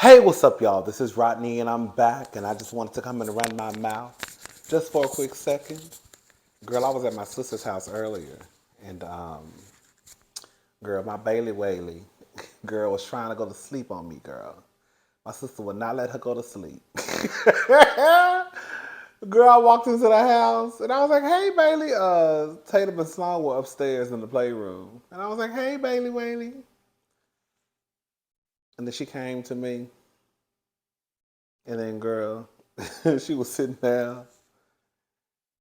Hey, what's up, y'all? This is Rodney, and I'm back, and I just wanted to come and run my mouth just for a quick second. Girl, I was at my sister's house earlier, and girl, my Bailey Whaley, girl, was trying to go to sleep on me, girl. My sister would not let her go to sleep. Girl, I walked into the house, and I was like, hey, Bailey, Tatum and Sloan were upstairs in the playroom. And I was like, hey, Bailey Whaley. And then she came to me, and then, girl, she was sitting there.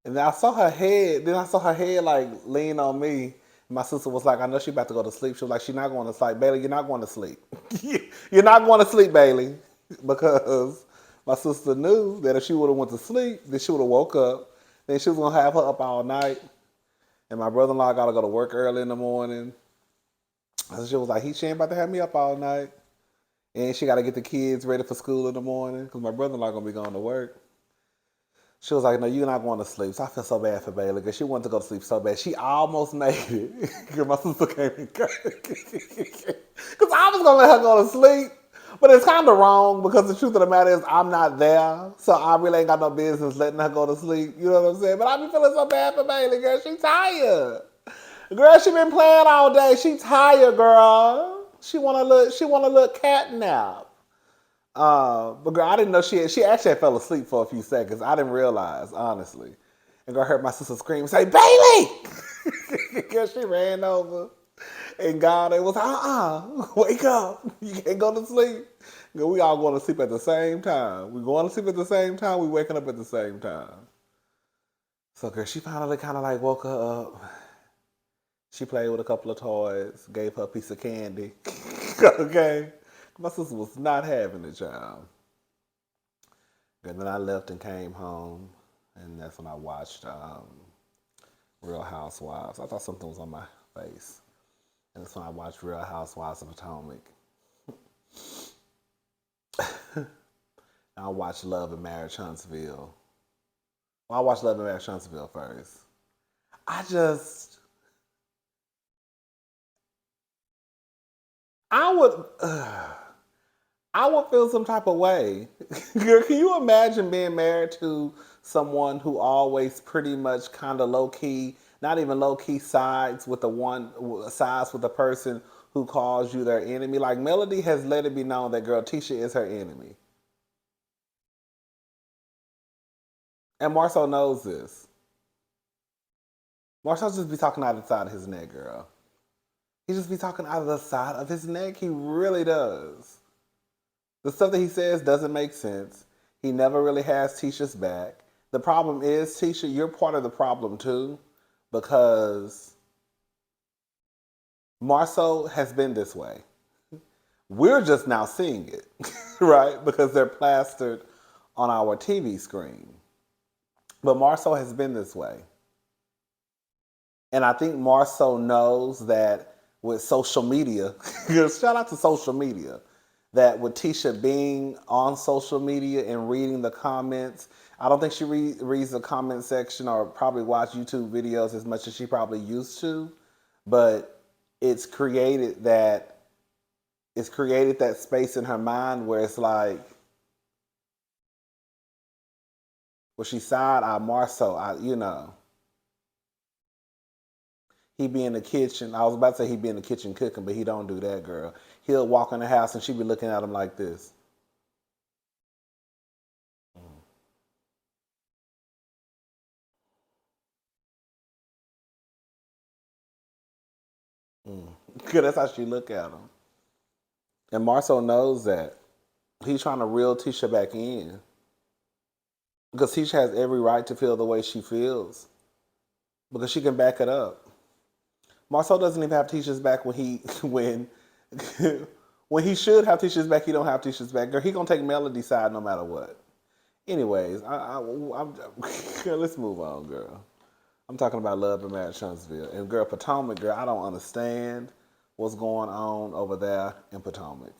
And then I saw her head. Then I saw her head like lean on me. My sister was like, I know she about to go to sleep. She was like, she's not going to sleep. Bailey, you're not going to sleep. You're not going to sleep, Bailey. Because my sister knew that if she would have went to sleep, then she would have woke up. Then she was going to have her up all night. And my brother-in-law got to go to work early in the morning. And she was like, she ain't about to have me up all night. And she got to get the kids ready for school in the morning because my brother-in-law going to be going to work. She was like, no, you're not going to sleep. So I feel so bad for Bailey because she wanted to go to sleep so bad. She almost made it. Because my sister came in. Because I was going to let her go to sleep. But it's kind of wrong because the truth of the matter is I'm not there. So I really ain't got no business letting her go to sleep. You know what I'm saying? But I be feeling so bad for Bailey, girl. She tired. Girl, she been playing all day. She tired, girl. She want a little cat nap. But girl, I didn't know she actually had fell asleep for a few seconds. I didn't realize, honestly. And girl, I heard my sister scream and say, Bailey! Girl, she ran over. And God, it was, wake up. You can't go to sleep. Girl, we all going to sleep at the same time. We going to sleep at the same time. We waking up at the same time. So girl, she finally kind of like woke her up. She played with a couple of toys, gave her a piece of candy. Okay? My sister was not having it, child. And then I left and came home, and that's when I watched Real Housewives. I thought something was on my face. And that's when I watched Real Housewives of Potomac. I watched Love and Marriage Huntsville. Well, I watched Love and Marriage Huntsville first. I just, I would, I would feel some type of way. Girl, can you imagine being married to someone who always pretty much kind of low key, not even low key sides with the person who calls you their enemy? Like Melody has let it be known that girl Tisha is her enemy, and Marcel knows this. Marcel just be talking out of the side of his neck, girl. He just be talking out of the side of his neck. He really does. The stuff that he says doesn't make sense. He never really has Tisha's back. The problem is, Tisha, you're part of the problem too, because Marceau has been this way. We're just now seeing it, right? Because they're plastered on our TV screen. But Marceau has been this way. And I think Marceau knows that with social media, shout out to social media, that with Tisha being on social media and reading the comments, I don't think she reads the comment section or probably watch YouTube videos as much as she probably used to, but it's created that space in her mind where it's like, well, she side eye Marceau, he be in the kitchen. I was about to say he be in the kitchen cooking, but he don't do that, girl. He'll walk in the house and she be looking at him like this. Cause that's how she look at him. And Marceau knows that. He's trying to reel Tisha back in. Because Tisha has every right to feel the way she feels. Because she can back it up. Marceau doesn't even have Tisha's back when he when when he should have Tisha's back, he don't have Tisha's back. Girl, he gonna take Melody's side no matter what. Anyways, let's move on, girl. I'm talking about Love and Marriage Huntsville. And girl, Potomac, girl, I don't understand what's going on over there in Potomac.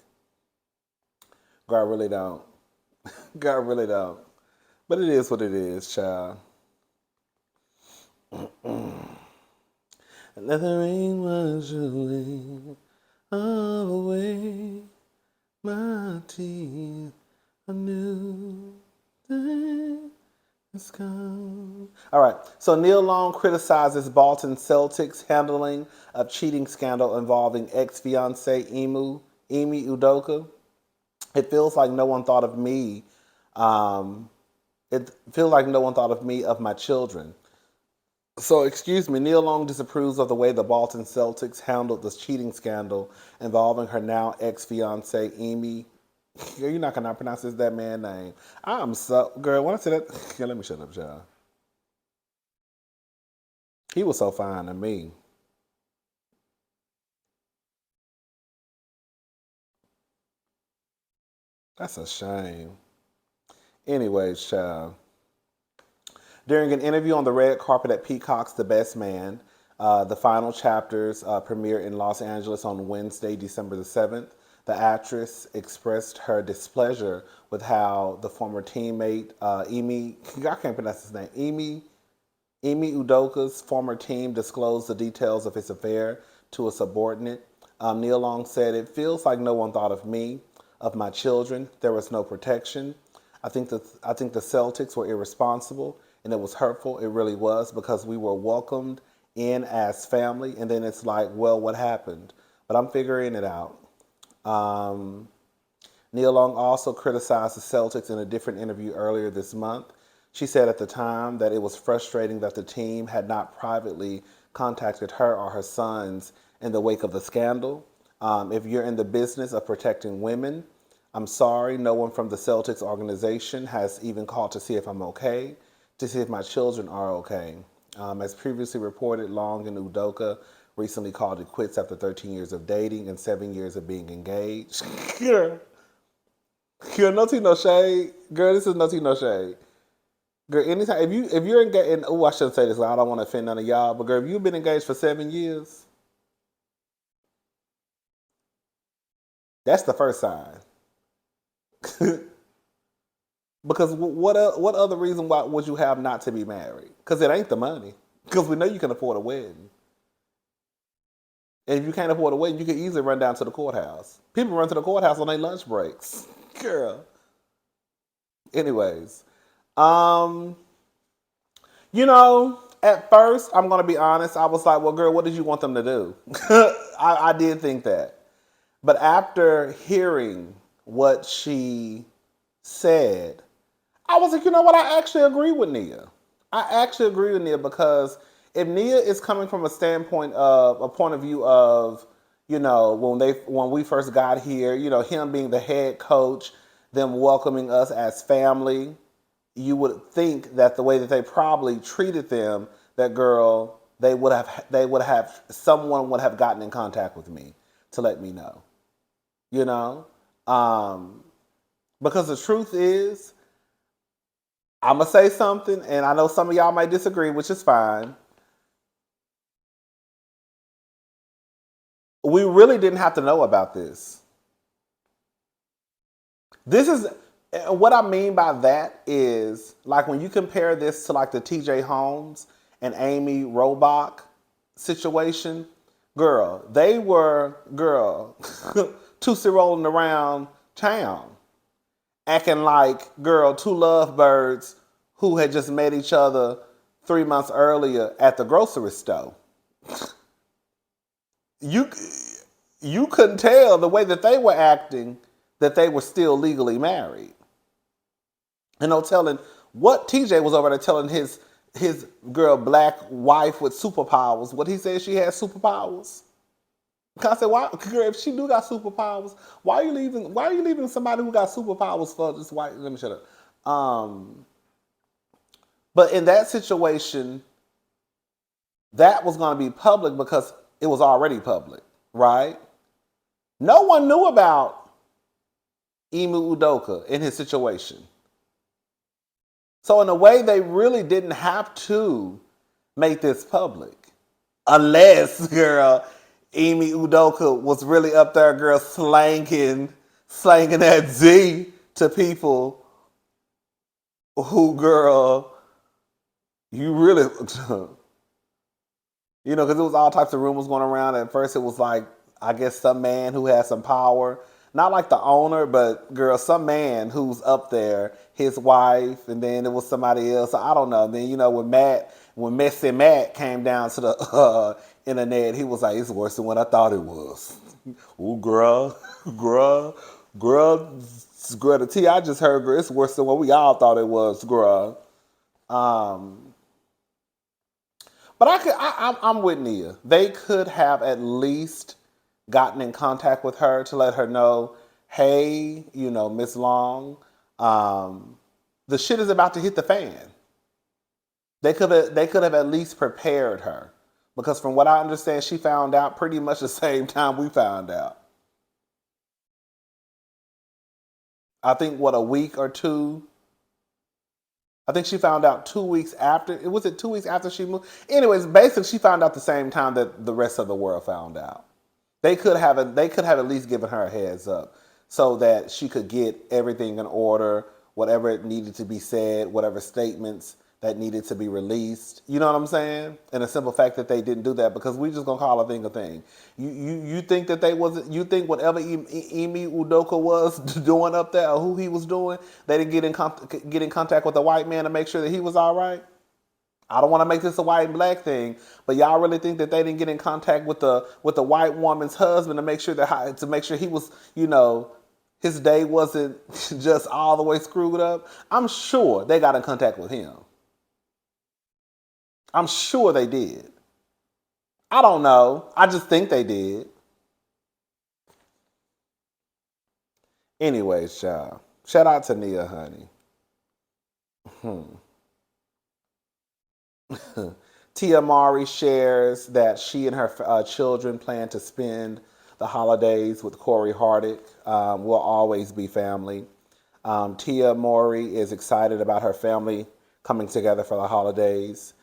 Girl, I really don't. Girl, I really don't. But it is what it is, child. Let the rain wash away all the way. my teeth, a new day has come. All right. So Nia Long criticizes Boston Celtics handling of cheating scandal involving ex-fiance Emi Udoka. It feels like no one thought of me. Um, it feels like no one thought of me, of my children. So, excuse me, Nia Long disapproves of the way the Boston Celtics handled this cheating scandal involving her now ex-fiance, Amy. You're not gonna pronounce that man's name. I'm so girl. When I say that, yeah, let me shut up, y'all. He was so fine to me. That's a shame. Anyways, child. During an interview on the red carpet at Peacock's The Best Man, the final chapters premiere in Los Angeles on Wednesday, December the 7th. The actress expressed her displeasure with how the former teammate, I can't pronounce his name, Emi Udoka's former team disclosed the details of his affair to a subordinate. Nia Long said, "It feels like no one thought of me, of my children. There was no protection. I think the Celtics were irresponsible, and it was hurtful. It really was, because we were welcomed in as family, and then it's like, well, what happened? But I'm figuring it out." Um, Nia Long also criticized the Celtics in a different interview earlier this month. She said at the time that it was frustrating that the team had not privately contacted her or her sons in the wake of the scandal. If you're in the business of protecting women, I'm sorry, no one from the Celtics organization has even called to see if I'm okay, to see if my children are okay. As previously reported, Long and Udoka recently called it quits after 13 years of dating and 7 years of being engaged. Girl, no tea, no shade. Girl, this is no tea, no shade. Girl, anytime if you're engaged, oh, I shouldn't say this. I don't want to offend none of y'all, but girl, if you've been engaged for 7 years, that's the first sign. Because what other reason why would you have not to be married? Because it ain't the money. Because we know you can afford a wedding. And if you can't afford a wedding, you can easily run down to the courthouse. People run to the courthouse on their lunch breaks. Girl. Anyways, um, at first, I'm gonna be honest. I was like, "Well, girl, what did you want them to do?" I did think that, but after hearing what she said, I was like, you know what? I actually agree with Nia. I actually agree with Nia, because if Nia is coming from a standpoint of a point of view of, when we first got here, him being the head coach, them welcoming us as family, you would think that the way that they probably treated them, that girl, they would have someone would have gotten in contact with me to let me know, you know, um, because the truth is, I'm gonna say something, and I know some of y'all might disagree, which is fine. We really didn't have to know about this. This is what I mean by that is, like, when you compare this to like the TJ Holmes and Amy Robach situation, girl, they were tootsie rolling around town, acting like, girl, two lovebirds who had just met each other 3 months earlier at the grocery store. You you couldn't tell the way that they were acting that they were still legally married. And no telling what TJ was over there telling his girl black wife with superpowers. What he said, she had superpowers. I said, why, girl, if she do got superpowers, why are you leaving? Why are you leaving somebody who got superpowers for this white? Let me shut up. But in that situation, that was going to be public because it was already public, right? No one knew about Emu Udoka in his situation. So in a way, they really didn't have to make this public. Unless, girl, Amy Udoka was really up there, girl, slanging that Z to people who, girl, you really, because it was all types of rumors going around. At first, it was like, I guess some man who had some power Not like the owner, but girl, some man who's up there, his wife, and then it was somebody else. I don't know. Then when Messy Matt came down to the internet, he was like, "It's worse than what I thought it was." Ooh, girl, girl, girl, girl. The tea I just heard, girl, it's worse than what we all thought it was, girl. Um, but I'm with Nia. They could have at least gotten in contact with her to let her know, hey, Miss Long, the shit is about to hit the fan. They could have at least prepared her. Because from what I understand, she found out pretty much the same time we found out. I think what, a week or two. I think she found out 2 weeks after. It was it 2 weeks after she moved. Anyways, basically she found out the same time that the rest of the world found out. They could have at least given her a heads up so that she could get everything in order, whatever it needed to be said, whatever statements that needed to be released. You know what I'm saying? And the simple fact that they didn't do that, because we just gonna call a thing a thing. You think that they wasn't? You think whatever Emi Udoka was doing up there, or who he was doing, they didn't get in contact with the white man to make sure that he was all right? I don't want to make this a white and black thing, but y'all really think that they didn't get in contact with the white woman's husband to make sure he was, his day wasn't just all the way screwed up? I'm sure they got in contact with him. I'm sure they did. I don't know. I just think they did. Anyways, y'all. Shout out to Nia, honey. Tia Mowry shares that she and her children plan to spend the holidays with Corey Hardick. We'll always be family. Tia Mowry is excited about her family coming together for the holidays.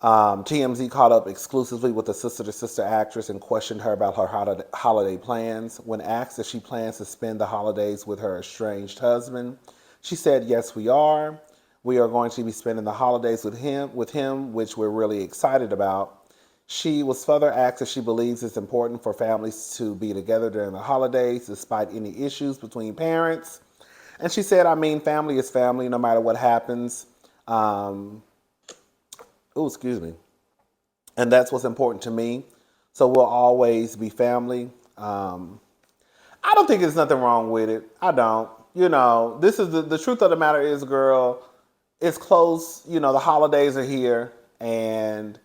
TMZ caught up exclusively with the sister-to-sister actress and questioned her about her holiday plans. When asked if she plans to spend the holidays with her estranged husband, she said, "Yes, we are. We are going to be spending the holidays with him, which we're really excited about." She was further asked if she believes it's important for families to be together during the holidays, despite any issues between parents. And she said, "I mean, family is family, no matter what happens." Excuse me. And that's what's important to me. So we'll always be family. I don't think there's nothing wrong with it. I don't. This is the truth of the matter is, girl, it's close. The holidays are here, and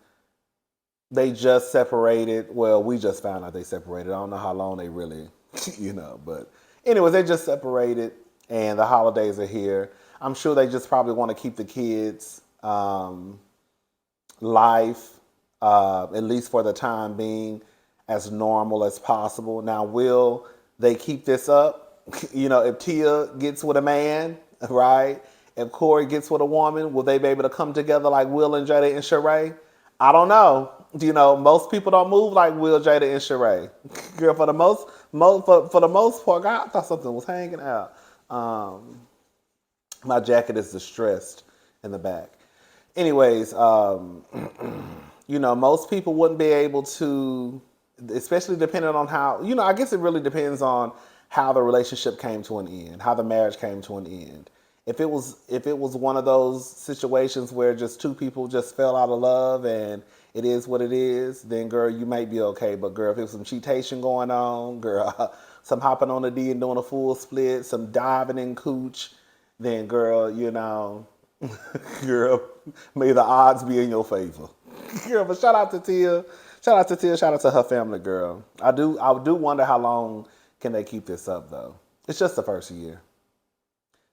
they just separated. Well, we just found out they separated. I don't know how long they really, but anyways, they just separated, and the holidays are here. I'm sure they just probably want to keep the kids' life, at least for the time being, as normal as possible. Now, will they keep this up? If Tia gets with a man, right? If Corey gets with a woman, will they be able to come together like Will and Jada and Sheree? I don't know. Most people don't move like Will, Jada, and Sheree. Girl, for the most part, God, I thought something was hanging out. My jacket is distressed in the back. Anyways, most people wouldn't be able to, especially depending on how, I guess it really depends on how the relationship came to an end, how the marriage came to an end. If it was one of those situations where just two people just fell out of love and it is what it is, then girl, you might be okay. But girl, if there's some cheatation going on, girl, some hopping on the D and doing a full split, some diving in cooch, then girl, girl, may the odds be in your favor. Girl, but shout out to Tia. Shout out to Tia. Shout out to her family, girl. I do wonder how long can they keep this up, though. It's just the first year.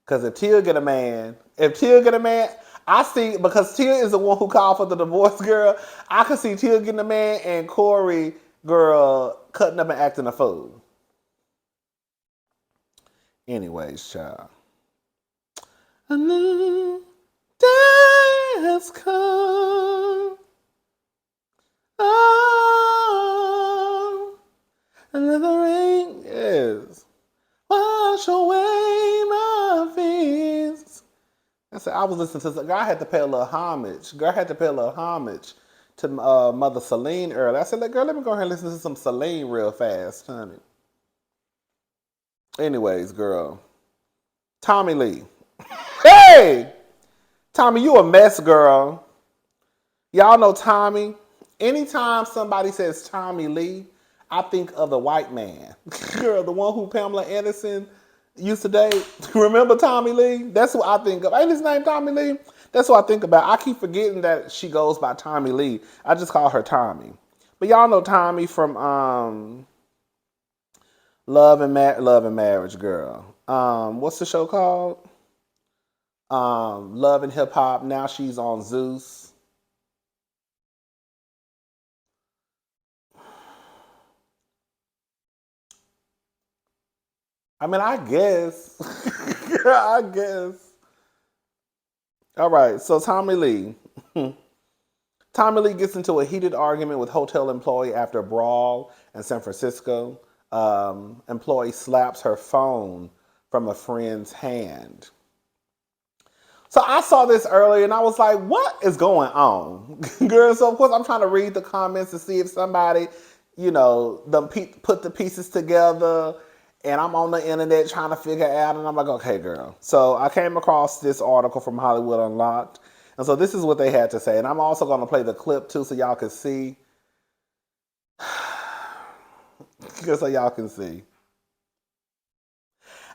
Because if Tia get a man, I see, because Tia is the one who called for the divorce, girl, I could see Tia getting a man and Corey, girl, cutting up and acting a fool. Anyways, child. A new day has come. Oh, another rain is wash away my fears. I was listening to, girl, I had to pay a little homage. Girl, I had to pay a little homage to Mother Celine earlier. I said, girl, let me go ahead and listen to some Celine real fast, honey. Anyways, girl. Tommie Lee. Hey! Tommie, you a mess, girl. Y'all know Tommie. Anytime somebody says Tommie Lee, I think of the white man. Girl, the one who Pamela Anderson used to date. Remember Tommie Lee? That's what I think of. Ain't his name Tommie Lee? That's what I think about. I keep forgetting that she goes by Tommie Lee. I just call her Tommie. But y'all know Tommie from Love and Marriage, girl. What's the show called? Love and Hip Hop. Now she's on Zeus. I mean, I guess. I guess. All right, so Tommie Lee. Tommie Lee gets into a heated argument with hotel employee after a brawl in San Francisco. Employee slaps her phone from a friend's hand. So I saw this earlier and I was like, what is going on? Girl, so of course I'm trying to read the comments to see if somebody, put the pieces together. And I'm on the internet trying to figure out, and I'm like, okay, girl. So I came across this article from Hollywood Unlocked. And so this is what they had to say. And I'm also going to play the clip too so y'all can see. Just so y'all can see.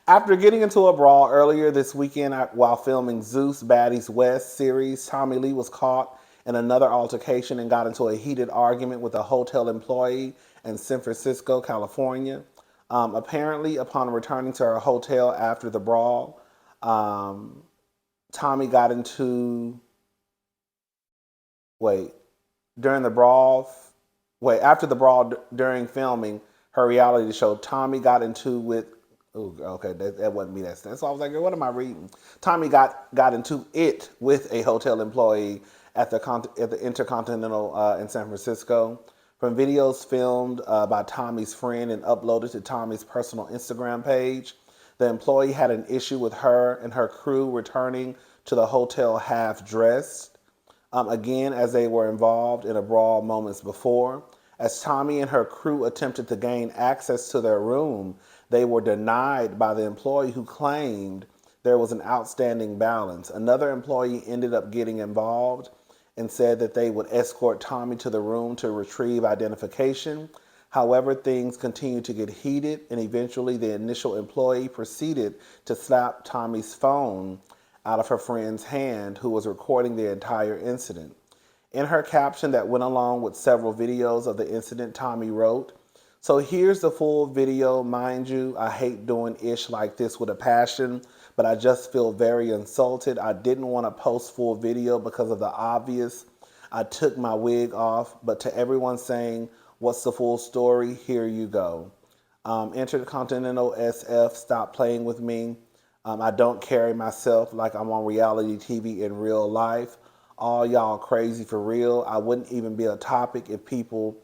After getting into a brawl earlier this weekend while filming Zeus Baddies West series, Tommie Lee was caught in another altercation and got into a heated argument with a hotel employee in San Francisco, California. Apparently, upon returning to her hotel after the brawl, Tommie got into... during the brawl... after the brawl during filming her reality show, Tommie got into with... Oh, okay, that wasn't me. That's so I was like, what am I reading? Tommie got into it with a hotel employee at the InterContinental in San Francisco. From videos filmed by Tommie's friend and uploaded to Tommie's personal Instagram page, the employee had an issue with her and her crew returning to the hotel half-dressed, again as they were involved in a brawl moments before. As Tommie and her crew attempted to gain access to their room, they were denied by the employee who claimed there was an outstanding balance. Another employee ended up getting involved and said that they would escort Tommie to the room to retrieve identification. However, things continued to get heated, and eventually the initial employee proceeded to slap Tommie's phone out of her friend's hand, who was recording the entire incident. In her caption that went along with several videos of the incident, Tommie wrote, "So here's the full video. Mind you, I hate doing ish like this with a passion, but I just feel very insulted. I didn't want to post full video because of the obvious. I took my wig off, but to everyone saying, what's the full story? Here you go. Intercontinental SF, stop playing with me. I don't carry myself like I'm on reality TV in real life. All y'all crazy for real. I wouldn't even be a topic if people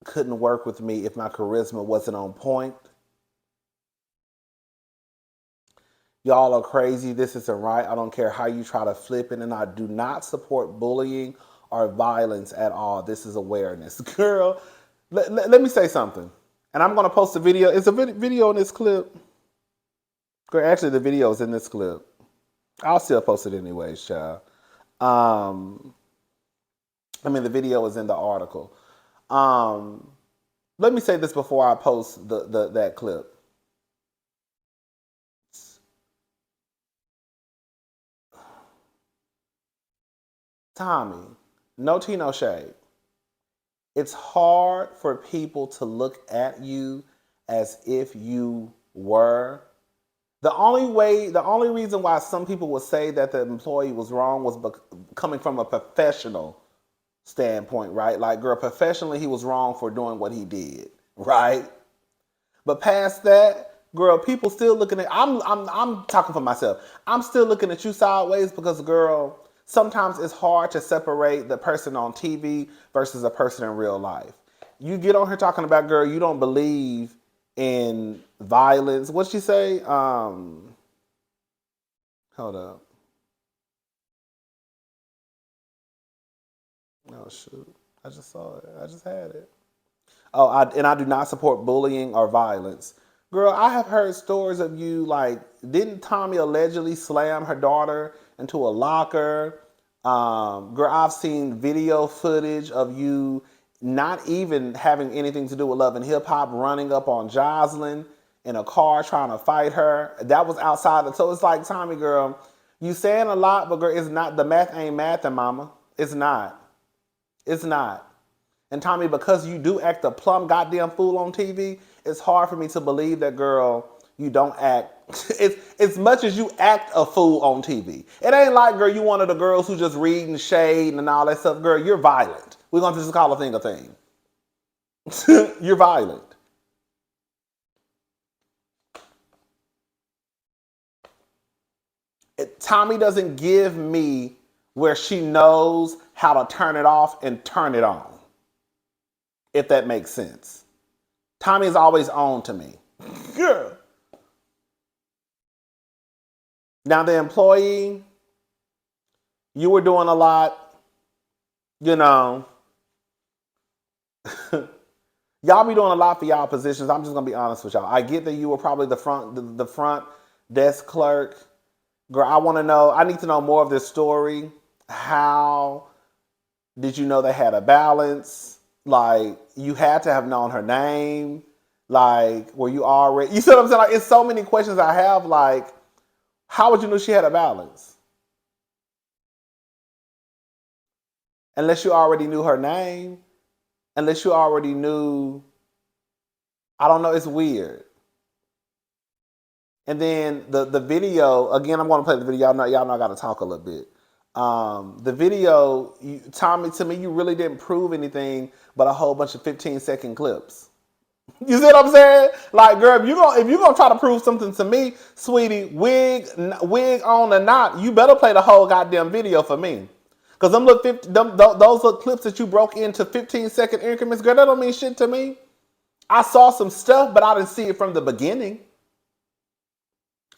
couldn't work with me if my charisma wasn't on point. Y'all are crazy. This isn't right. I don't care how you try to flip it, and I do not support bullying or violence at all. This is awareness." Girl, let me say something. And I'm going to post a video. It's a video in this clip. Girl, actually, the video is in this clip. I'll still post it anyways, child. The video is in the article. Let me say this before I post that clip. Tommie, no tea, no shade. It's hard for people to look at you as if you were. The only reason why some people would say that the employee was wrong was coming from a professional standpoint, right? Like, girl, professionally, he was wrong for doing what he did, right? But past that, girl, people still looking at. I'm talking for myself. I'm still looking at you sideways because, girl, sometimes it's hard to separate the person on TV versus a person in real life. You get on here talking about, girl, you don't believe in violence. What'd she say? Hold up. Oh shoot! I just saw it. I just had it. I do not support bullying or violence. Girl, I have heard stories of you like, didn't Tommie allegedly slam her daughter into a locker? Girl, I've seen video footage of you not even having anything to do with Love and Hip Hop, running up on Jocelyn in a car trying to fight her. That was outside. So it's like, Tommie, girl, you saying a lot, but girl, it's not, the math ain't mathing, mama. It's not. It's not. And Tommie, because you do act a plumb goddamn fool on TV, it's hard for me to believe that, girl, you don't act. It's as much as you act a fool on TV. It ain't like, girl, you one of the girls who just reading shade and all that stuff. Girl, you're violent. We're going to just call a thing a thing. You're violent. Tommie doesn't give me where she knows how to turn it off and turn it on, if that makes sense. Tommie is always on to me. Girl. Now, the employee, you were doing a lot, you know. Y'all be doing a lot for y'all positions. I'm just going to be honest with y'all. I get that you were probably the front desk clerk. Girl, I want to know, I need to know more of this story. How did you know they had a balance? Like, you had to have known her name. Like, were you already, you see what I'm saying? Like, it's so many questions I have. Like, how would you know she had a balance? Unless you already knew her name. Unless you already knew, I don't know, it's weird. And then the video, again, I'm going to play the video. Y'all know I got to talk a little bit. The video, Tommie, to me, you really didn't prove anything but a whole bunch of 15-second clips. You see what I'm saying? Like, girl, if you're gonna try to prove something to me, sweetie, wig on or not, you better play the whole goddamn video for me. Because those little clips that you broke into 15-second increments, girl, that don't mean shit to me. I saw some stuff, but I didn't see it from the beginning.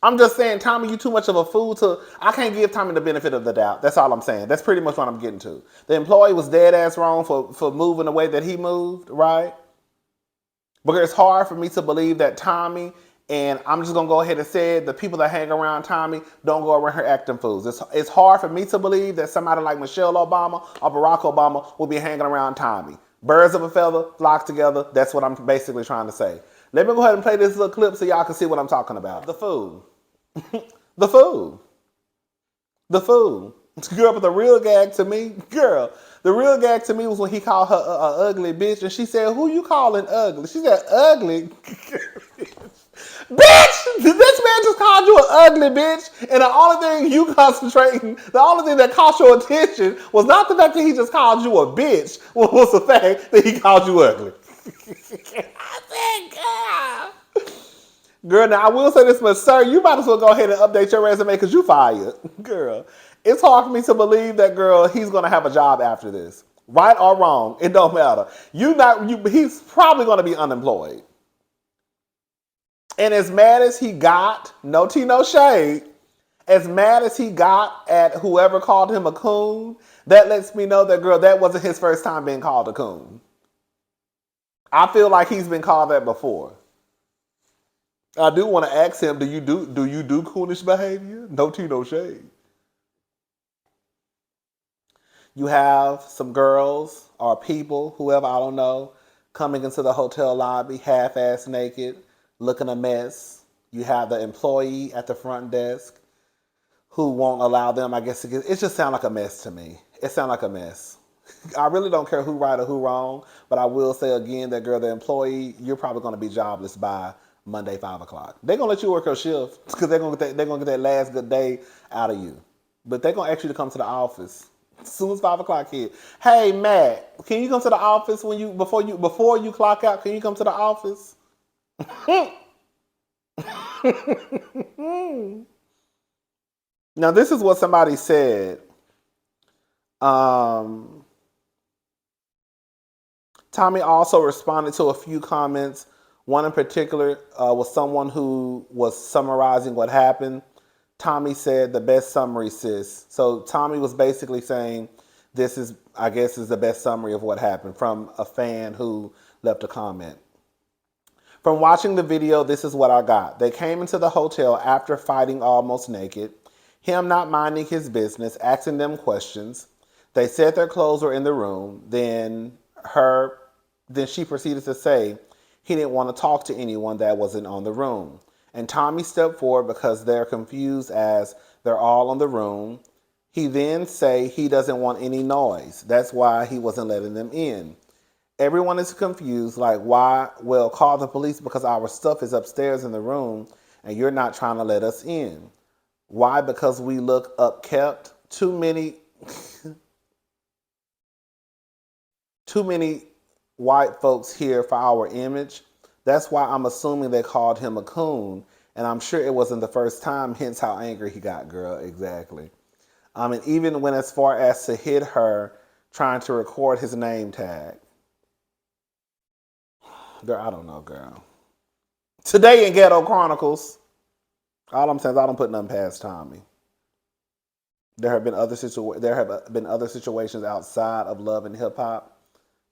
I'm just saying, Tommie, you too much of a fool I can't give Tommie the benefit of the doubt. That's all I'm saying. That's pretty much what I'm getting to. The employee was dead ass wrong for moving the way that he moved, right? But it's hard for me to believe that Tommie, and I'm just going to go ahead and say it, the people that hang around Tommie don't go around her acting fools. It's hard for me to believe that somebody like Michelle Obama or Barack Obama will be hanging around Tommie. Birds of a feather flock together. That's what I'm basically trying to say. Let me go ahead and play this little clip so y'all can see what I'm talking about. The fool. The fool. The fool. Girl, but the real gag to me, was when he called her a ugly bitch, and she said, "Who you calling ugly?" She said, "Ugly." Bitch! This man just called you an ugly bitch, and the only thing the only thing that caught your attention was not the fact that he just called you a bitch, was the fact that he called you ugly. I said, girl, now I will say this much, sir, you might as well go ahead and update your resume because you fired. Girl, it's hard for me to believe that, girl, he's going to have a job after this. Right or wrong, it don't matter. He's probably going to be unemployed. And as mad as he got, no tea, no shade, as mad as he got at whoever called him a coon, that lets me know that, girl, that wasn't his first time being called a coon. I feel like he's been called that before. I do want to ask him, do you do coonish behavior? No tea, no shade. You have some girls or people, whoever, I don't know, coming into the hotel lobby half-ass naked, looking a mess. You have the employee at the front desk who won't allow them, I guess, it just sounds like a mess to me. It sounds like a mess. I really don't care who right or who wrong, but I will say again that, girl, the employee, you're probably going to be jobless by Monday, 5 o'clock. They're going to let you work your shift because they're going to get that last good day out of you. But they're going to ask you to come to the office as soon as 5 o'clock hit. Hey, Matt, can you come to the office before you clock out? Can you come to the office? Now, this is what somebody said. Tommie also responded to a few comments. One in particular was someone who was summarizing what happened. Tommie said, "The best summary, sis." So Tommie was basically saying, this is the best summary of what happened from a fan who left a comment. From watching the video, this is what I got. They came into the hotel after fighting almost naked, him not minding his business, asking them questions. They said their clothes were in the room. Then she proceeded to say he didn't want to talk to anyone that wasn't on the room. And Tommie stepped forward because they're confused as they're all in the room. He then say he doesn't want any noise. That's why he wasn't letting them in. Everyone is confused, like, why? Well, call the police because our stuff is upstairs in the room and you're not trying to let us in. Why? Because we look upkept. Too many white folks here for our image. That's why I'm assuming they called him a coon. And I'm sure it wasn't the first time, hence how angry he got, girl. Exactly. And even went as far as to hit her trying to record his name tag. Girl, I don't know, girl. Today in Ghetto Chronicles, all I'm saying is I don't put nothing past Tommie. There have been other situations outside of love and hip hop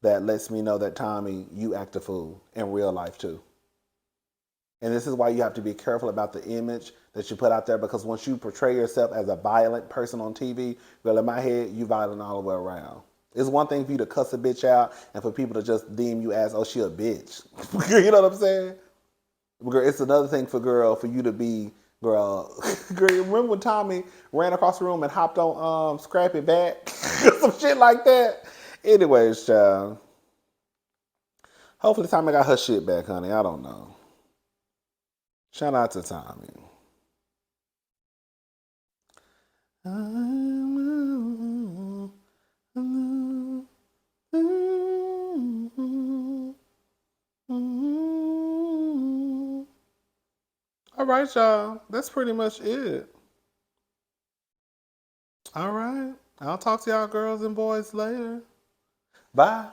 that lets me know that Tommie, you act a fool in real life too. And this is why you have to be careful about the image that you put out there, because once you portray yourself as a violent person on TV, well, in my head, you violent all the way around. It's one thing for you to cuss a bitch out and for people to just deem you as, oh, she a bitch. You know what I'm saying? Girl, it's another thing for you to be, girl, remember when Tommie ran across the room and hopped on Scrappy back? Some shit like that. Anyways, child. Hopefully Tommie got her shit back, honey. I don't know. Shout out to Tommie. All right, y'all. That's pretty much it. All right. I'll talk to y'all girls and boys later. Bye.